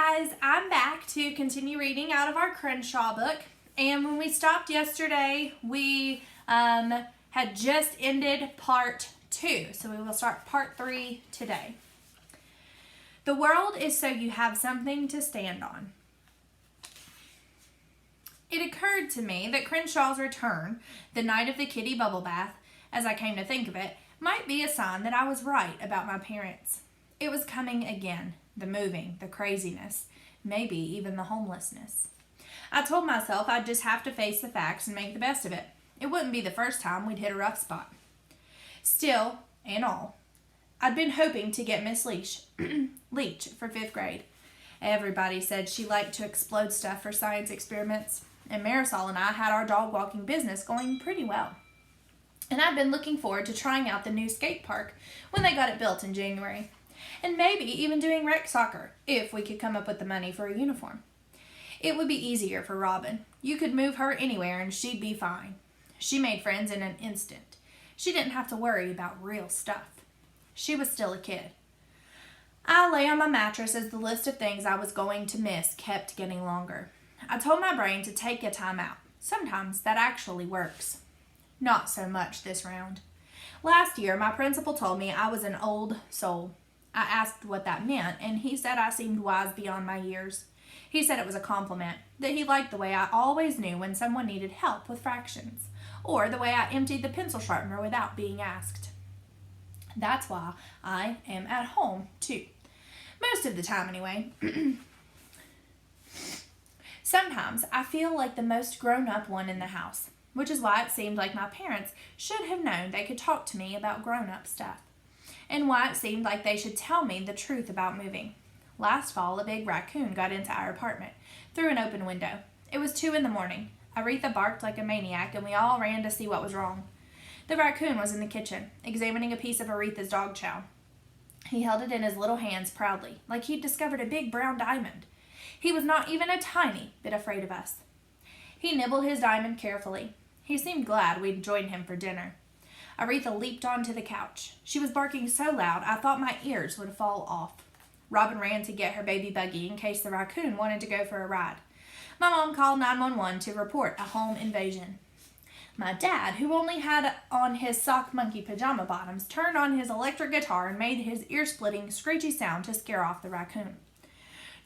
guys, I'm back to continue reading out of our Crenshaw book. And when we stopped yesterday, we had just ended part 2. So we will start part 3 today. The world is so you have something to stand on. It occurred to me that Crenshaw's return, the night of the kiddie bubble bath, as I came to think of it, might be a sign that I was right about my parents. It was coming again. The moving, the craziness, maybe even the homelessness. I told myself I'd just have to face the facts and make the best of it. It wouldn't be the first time we'd hit a rough spot. Still, and all, I'd been hoping to get Miss Leach for 5th grade. Everybody said she liked to explode stuff for science experiments, and Marisol and I had our dog walking business going pretty well. And I'd been looking forward to trying out the new skate park when they got it built in January. And maybe even doing rec soccer, if we could come up with the money for a uniform. It would be easier for Robin. You could move her anywhere and she'd be fine. She made friends in an instant. She didn't have to worry about real stuff. She was still a kid. I lay on my mattress as the list of things I was going to miss kept getting longer. I told my brain to take a time out. Sometimes that actually works. Not so much this round. Last year, my principal told me I was an old soul. I asked what that meant, and he said I seemed wise beyond my years. He said it was a compliment, that he liked the way I always knew when someone needed help with fractions, or the way I emptied the pencil sharpener without being asked. That's why I am at home, too. Most of the time, anyway. Sometimes I feel like the most grown-up one in the house, which is why it seemed like my parents should have known they could talk to me about grown-up stuff. And why it seemed like they should tell me the truth about moving. Last fall, a big raccoon got into our apartment through an open window. It was 2 a.m. Aretha barked like a maniac, and we all ran to see what was wrong. The raccoon was in the kitchen, examining a piece of Aretha's dog chow. He held it in his little hands proudly, like he'd discovered a big brown diamond. He was not even a tiny bit afraid of us. He nibbled his diamond carefully. He seemed glad we'd joined him for dinner. Aretha leaped onto the couch. She was barking so loud I thought my ears would fall off. Robin ran to get her baby buggy in case the raccoon wanted to go for a ride. My mom called 911 to report a home invasion. My dad, who only had on his sock monkey pajama bottoms, turned on his electric guitar and made his ear-splitting, screechy sound to scare off the raccoon.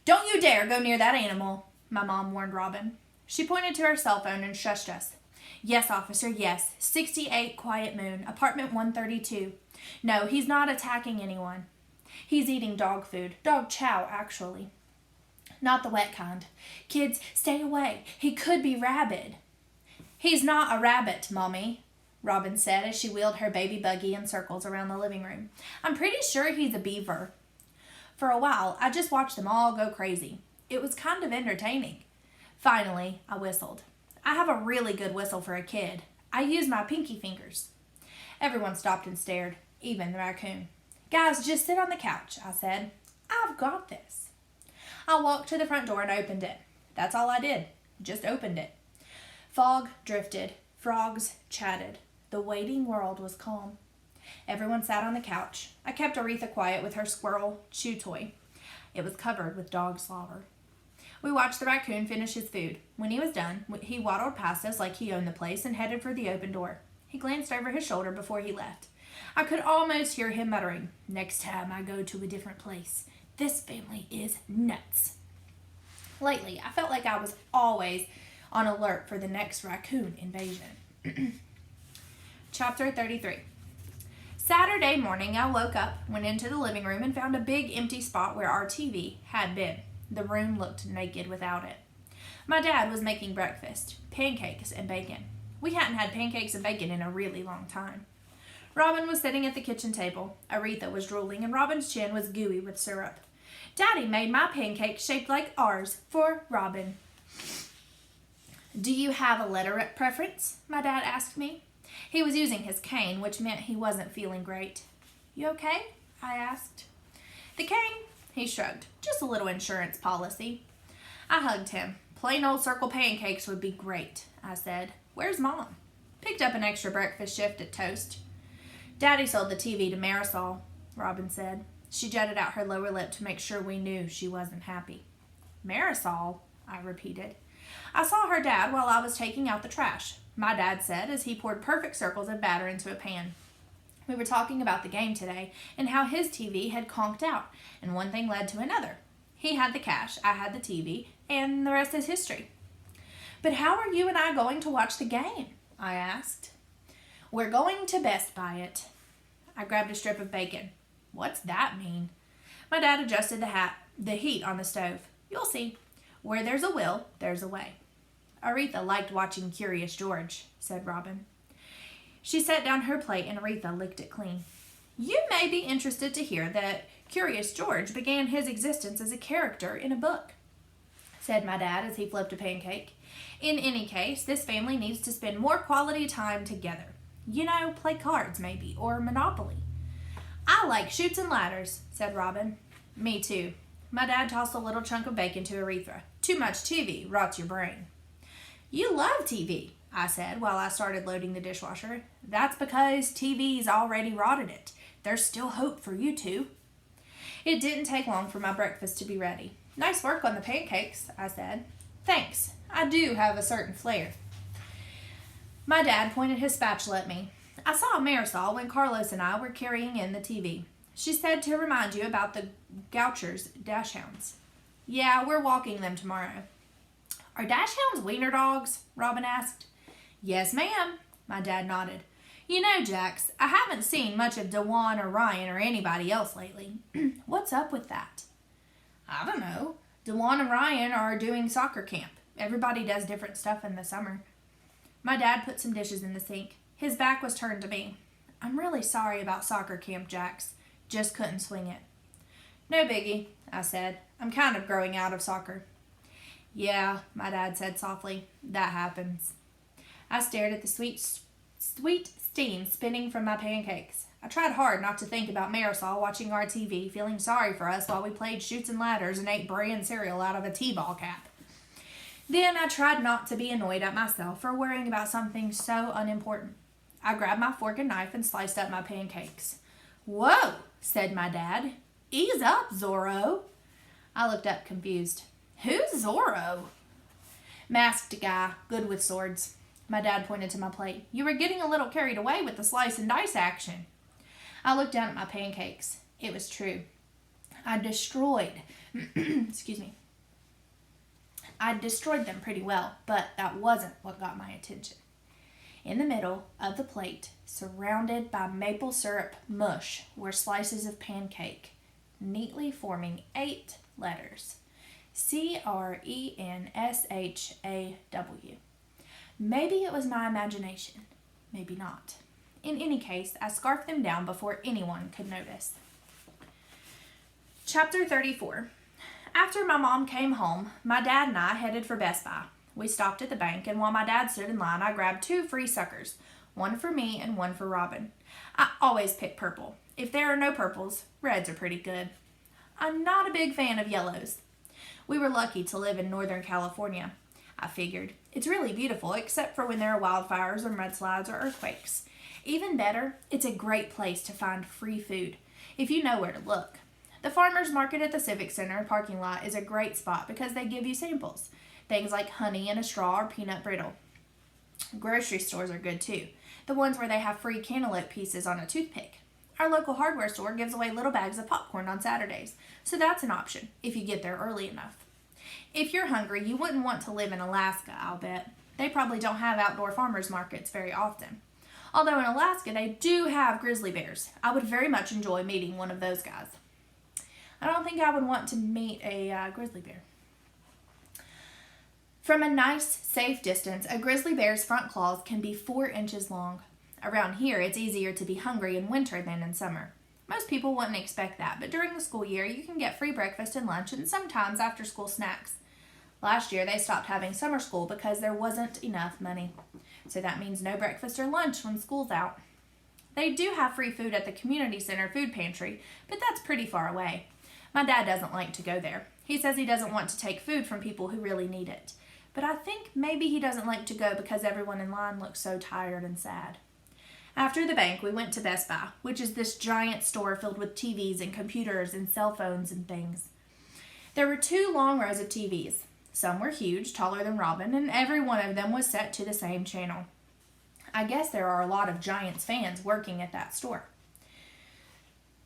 "Don't you dare go near that animal," my mom warned Robin. She pointed to her cell phone and shushed us. "Yes, officer, yes. 68 Quiet Moon, apartment 132. No, he's not attacking anyone. He's eating dog food. Dog chow, actually. Not the wet kind. Kids, stay away. He could be rabid." "He's not a rabbit, Mommy," Robin said as she wheeled her baby buggy in circles around the living room. "I'm pretty sure he's a beaver." For a while, I just watched them all go crazy. It was kind of entertaining. Finally, I whistled. I have a really good whistle for a kid. I use my pinky fingers. Everyone stopped and stared, even the raccoon. "Guys, just sit on the couch," I said. "I've got this." I walked to the front door and opened it. That's all I did. Just opened it. Fog drifted. Frogs chatted. The waiting world was calm. Everyone sat on the couch. I kept Aretha quiet with her squirrel chew toy. It was covered with dog slobber. We watched the raccoon finish his food. When he was done, he waddled past us like he owned the place and headed for the open door. He glanced over his shoulder before he left. I could almost hear him muttering, "Next time I go to a different place. This family is nuts." Lately, I felt like I was always on alert for the next raccoon invasion. Chapter 33. Saturday morning, I woke up, went into the living room, and found a big empty spot where our TV had been. The room looked naked without it. My dad was making breakfast, pancakes and bacon. We hadn't had pancakes and bacon in a really long time. Robin was sitting at the kitchen table. Aretha was drooling, and Robin's chin was gooey with syrup. Daddy made my pancakes shaped like ours for Robin. "Do you have a letter preference?" my dad asked me. He was using his cane, which meant he wasn't feeling great. "You okay?" I asked. "The cane?" He shrugged. "Just a little insurance policy." I hugged him. "Plain old circle pancakes would be great," I said. "Where's Mom?" "Picked up an extra breakfast shift at Toast." "Daddy sold the TV to Marisol," Robin said. She jutted out her lower lip to make sure we knew she wasn't happy. Marisol, I repeated. I saw her dad while I was taking out the trash, my dad said as he poured perfect circles of batter into a pan. We were talking about the game today and how his TV had conked out, and one thing led to another. He had the cash, I had the TV, and the rest is history. But how are you and I going to watch the game? I asked. We're going to Best Buy it. I grabbed a strip of bacon. What's that mean? My dad adjusted the heat on the stove. You'll see. Where there's a will, there's a way. Aretha liked watching Curious George, said Robin. She set down her plate and Aretha licked it clean. You may be interested to hear that Curious George began his existence as a character in a book, said my dad as he flipped a pancake. In any case, this family needs to spend more quality time together. You know, play cards maybe, or Monopoly. I like Chutes and Ladders, said Robin. Me too. My dad tossed a little chunk of bacon to Aretha. Too much TV rots your brain. You love TV, I said while I started loading the dishwasher. That's because TV's already rotted it. There's still hope for you two. It didn't take long for my breakfast to be ready. Nice work on the pancakes, I said. Thanks. I do have a certain flair. My dad pointed his spatula at me. I saw Marisol when Carlos and I were carrying in the TV. She said to remind you about the Gouchers dachshunds. Yeah, we're walking them tomorrow. Are dachshunds wiener dogs? Robin asked. Yes, ma'am. My dad nodded. You know, Jax, I haven't seen much of Dewan or Ryan or anybody else lately. What's up with that? I don't know. Dewan and Ryan are doing soccer camp. Everybody does different stuff in the summer. My dad put some dishes in the sink. His back was turned to me. I'm really sorry about soccer camp, Jax. Just couldn't swing it. No biggie, I said. I'm kind of growing out of soccer. Yeah, my dad said softly. That happens. I stared at the sweet steam spinning from my pancakes. I tried hard not to think about Marisol watching our TV, feeling sorry for us while we played Chutes and Ladders and ate bran cereal out of a T-ball cap. Then I tried not to be annoyed at myself for worrying about something so unimportant. I grabbed my fork and knife and sliced up my pancakes. Whoa, said my dad. Ease up, Zorro. I looked up confused. Who's Zorro? Masked guy, good with swords. My dad pointed to my plate. You were getting a little carried away with the slice and dice action. I looked down at my pancakes. It was true. I destroyed them pretty well, but that wasn't what got my attention. In the middle of the plate, surrounded by maple syrup mush, were slices of pancake, neatly forming 8 letters. Crenshaw. Maybe it was my imagination. Maybe not. In any case, I scarfed them down before anyone could notice. Chapter 34. After my mom came home, my dad and I headed for Best Buy. We stopped at the bank, and while my dad stood in line, I grabbed 2 free suckers, one for me and one for Robin. I always pick purple. If there are no purples, reds are pretty good. I'm not a big fan of yellows. We were lucky to live in Northern California, I figured. It's really beautiful, except for when there are wildfires or mudslides or earthquakes. Even better, it's a great place to find free food, if you know where to look. The farmer's market at the Civic Center parking lot is a great spot because they give you samples. Things like honey in a straw or peanut brittle. Grocery stores are good too. The ones where they have free cantaloupe pieces on a toothpick. Our local hardware store gives away little bags of popcorn on Saturdays, so that's an option if you get there early enough. If you're hungry, you wouldn't want to live in Alaska, I'll bet. They probably don't have outdoor farmers markets very often. Although in Alaska, they do have grizzly bears. I would very much enjoy meeting one of those guys. I don't think I would want to meet a grizzly bear. From a nice, safe distance, a grizzly bear's front claws can be 4 inches long. Around here, it's easier to be hungry in winter than in summer. Most people wouldn't expect that, but during the school year, you can get free breakfast and lunch and sometimes after-school snacks. Last year, they stopped having summer school because there wasn't enough money. So that means no breakfast or lunch when school's out. They do have free food at the community center food pantry, but that's pretty far away. My dad doesn't like to go there. He says he doesn't want to take food from people who really need it. But I think maybe he doesn't like to go because everyone in line looks so tired and sad. After the bank, we went to Best Buy, which is this giant store filled with TVs and computers and cell phones and things. There were 2 long rows of TVs. Some were huge, taller than Robin, and every one of them was set to the same channel. I guess there are a lot of Giants fans working at that store.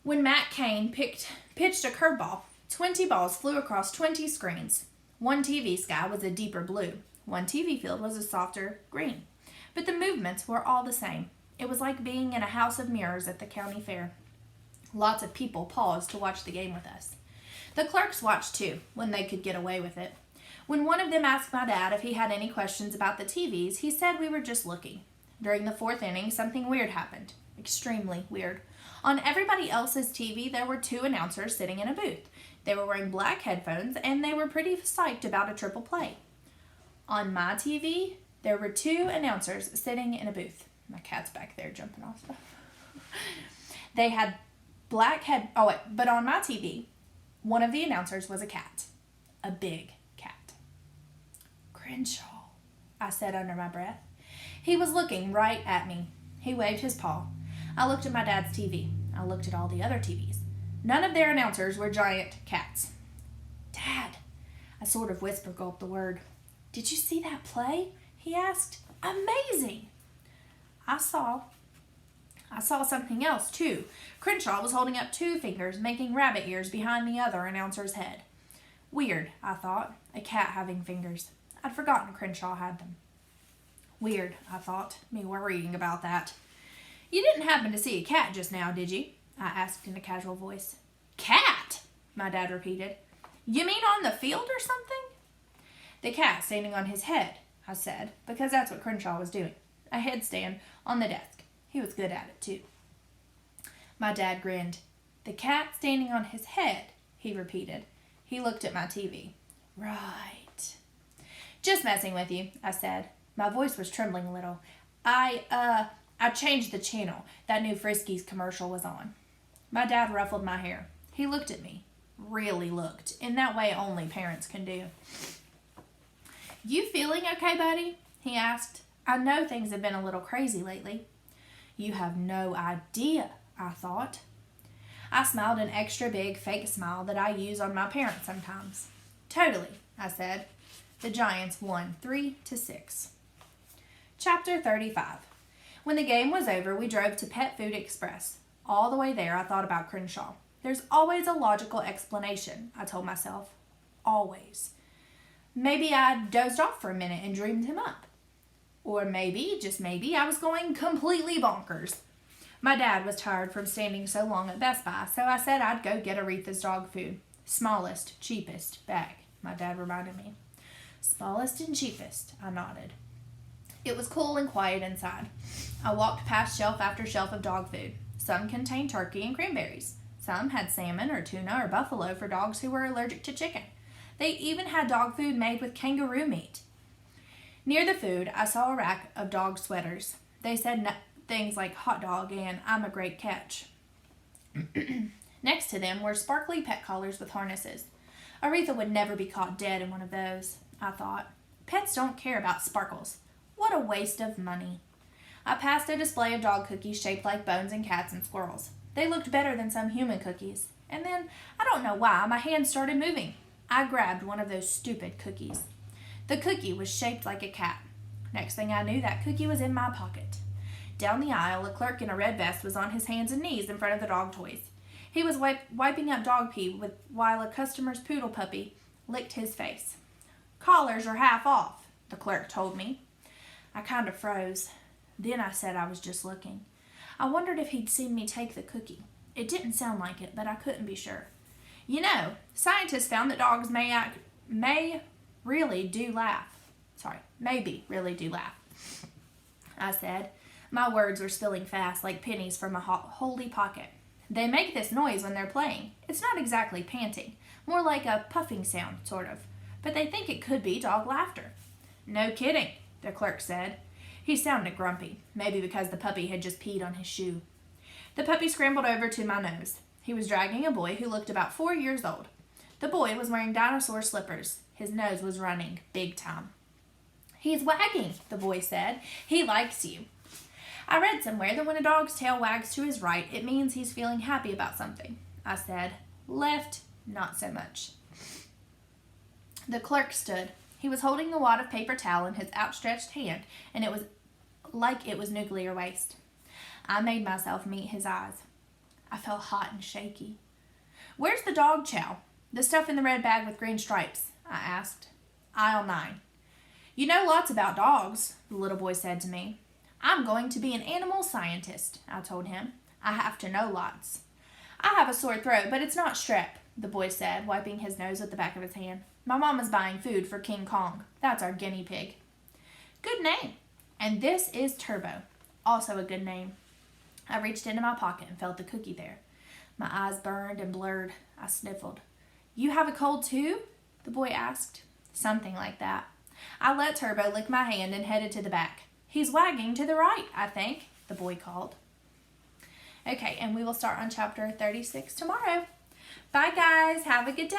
When Matt Cain pitched a curveball, 20 balls flew across 20 screens. One TV sky was a deeper blue. One TV field was a softer green. But the movements were all the same. It was like being in a house of mirrors at the county fair. Lots of people paused to watch the game with us. The clerks watched too, when they could get away with it. When one of them asked my dad if he had any questions about the TVs, he said we were just looking. During the 4th inning, something weird happened. Extremely weird. On everybody else's TV, there were 2 announcers sitting in a booth. They were wearing black headphones, and they were pretty psyched about a triple play. On my TV, there were 2 announcers sitting in a booth. My cat's back there jumping off stuff. They had but on my TV, one of the announcers was a cat. A big cat. Crenshaw, I said under my breath. He was looking right at me. He waved his paw. I looked at my dad's TV. I looked at all the other TVs. None of their announcers were giant cats. Dad, I sort of whisper-gulped the word. Did you see that play? He asked. Amazing! I saw something else, too. Crenshaw was holding up 2 fingers, making rabbit ears behind the other announcer's head. Weird, I thought. A cat having fingers. I'd forgotten Crenshaw had them. Weird, I thought, me worrying about that. You didn't happen to see a cat just now, did you? I asked in a casual voice. Cat? My dad repeated. You mean on the field or something? The cat standing on his head, I said, because that's what Crenshaw was doing. A headstand on the desk. He was good at it, too. My dad grinned. The cat standing on his head, he repeated. He looked at my TV. Right. Just messing with you, I said. My voice was trembling a little. I changed the channel. That new Friskies commercial was on. My dad ruffled my hair. He looked at me. Really looked. In that way only parents can do. You feeling okay, buddy? He asked. I know things have been a little crazy lately. You have no idea, I thought. I smiled an extra big fake smile that I use on my parents sometimes. Totally, I said. The Giants won 3-6. Chapter 35. When the game was over, we drove to Pet Food Express. All the way there, I thought about Crenshaw. There's always a logical explanation, I told myself. Always. Maybe I dozed off for a minute and dreamed him up. Or maybe, just maybe, I was going completely bonkers. My dad was tired from standing so long at Best Buy, so I said I'd go get Aretha's dog food. Smallest, cheapest bag, my dad reminded me. Smallest and cheapest, I nodded. It was cool and quiet inside. I walked past shelf after shelf of dog food. Some contained turkey and cranberries. Some had salmon or tuna or buffalo for dogs who were allergic to chicken. They even had dog food made with kangaroo meat. Near the food, I saw a rack of dog sweaters. They said things like hot dog and I'm a great catch. Next to them were sparkly pet collars with harnesses. Aretha would never be caught dead in one of those, I thought. Pets don't care about sparkles. What a waste of money. I passed a display of dog cookies shaped like bones and cats and squirrels. They looked better than some human cookies. And then, I don't know why, my hand started moving. I grabbed one of those stupid cookies. The cookie was shaped like a cat. Next thing I knew, that cookie was in my pocket. Down the aisle, a clerk in a red vest was on his hands and knees in front of the dog toys. He was wiping up dog pee while a customer's poodle puppy licked his face. Collars are half off, the clerk told me. I kind of froze. Then I said I was just looking. I wondered if he'd seen me take the cookie. It didn't sound like it, but I couldn't be sure. You know, scientists found that dogs maybe really do laugh, I said. My words were spilling fast like pennies from a holy pocket. They make this noise when they're playing. It's not exactly panting, more like a puffing sound, sort of. But they think it could be dog laughter. No kidding, the clerk said. He sounded grumpy, maybe because the puppy had just peed on his shoe. The puppy scrambled over to my nose. He was dragging a boy who looked about 4 years old. The boy was wearing dinosaur slippers. His nose was running, big time. He's wagging, the boy said. He likes you. I read somewhere that when a dog's tail wags to his right, it means he's feeling happy about something. I said, left, not so much. The clerk stood. He was holding the wad of paper towel in his outstretched hand, and it was like it was nuclear waste. I made myself meet his eyes. I felt hot and shaky. "Where's the dog chow? The stuff in the red bag with green stripes?" I asked. "Aisle 9. "You know lots about dogs," the little boy said to me. "I'm going to be an animal scientist," I told him. "I have to know lots." "I have a sore throat, but it's not strep," the boy said, wiping his nose with the back of his hand. "My mama's buying food for King Kong. That's our guinea pig." "Good name." "And this is Turbo. Also a good name." I reached into my pocket and felt the cookie there. My eyes burned and blurred. I sniffled. "You have a cold too?" the boy asked. "Something like that." I let Turbo lick my hand and headed to the back. "He's wagging to the right, I think," the boy called. Okay, and we will start on chapter 36 tomorrow. Bye, guys. Have a good day.